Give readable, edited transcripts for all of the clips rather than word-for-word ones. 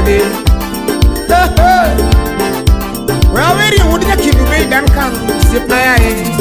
Atobby. Well, where you would you keep me, Duncan? Sip my eye.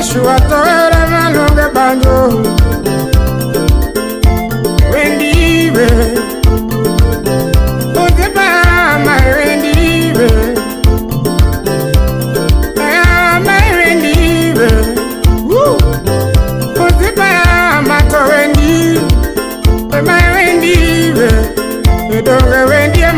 Joshua toera malonga banjo Wendiwe Ozepa my Wendiwe My Wendiwe Ozepa mato Wendi My Wendiwe Edonga Wendi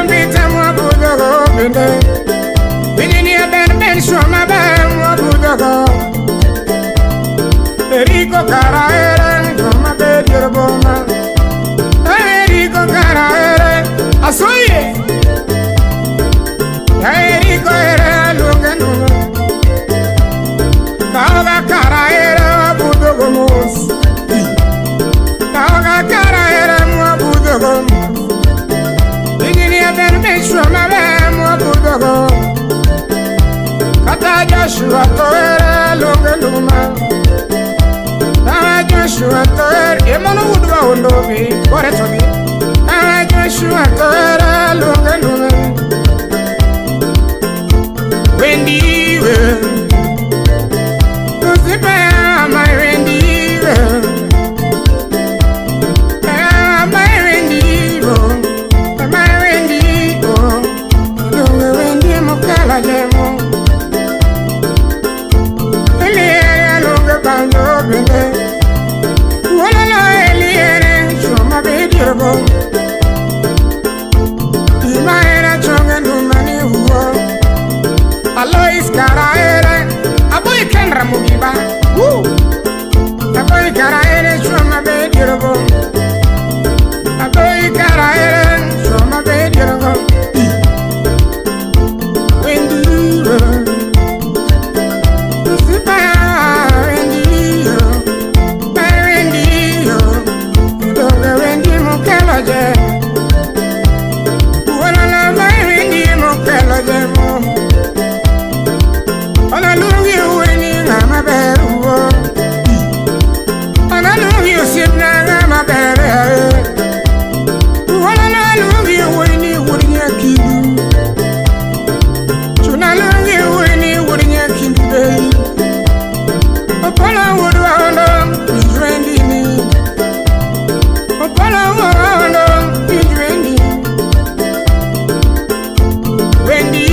bita mwabudogo bende. Bidini ya ben shoma ben mwabudogo. Eriko karaere shoma bediro boma. Eriko karaere asoye. Eriko ere alunga numa. Kaoga karaere mwabudogo mos. Kaoga karaere mwabudogo mos. Shoma ben mwabudogo. Kata Joshua toere lunga numa. Joshua toere emono wudwa ondobi kore tobi. Joshua toere lunga numa. Wendiwe usipe my wendiwe. My wendiwe. My wendiwe. Lunga wendi mukala jemo. Eliere lunga bando bende. Walala eliere shoma bedirgo. Imaera chonga numani huo. Alois karaere aboy kenra mugiba. Aboy karaere shoma bedirgo. Aboy karaere shoma bedirgo. Wendiwe usipa wendiwe. Wendiwe udonga wendi mukela je. Walala wendi mukela je mo. Analungi weni ngama beruwo. Analungi usipna ngama bere. Walala lungi weni wurinya kidu. Chunalungi weni wurinya kidu bei. Opala wudwa ondo ijwendini. Opala wudwa ondo ijwendini. Wendi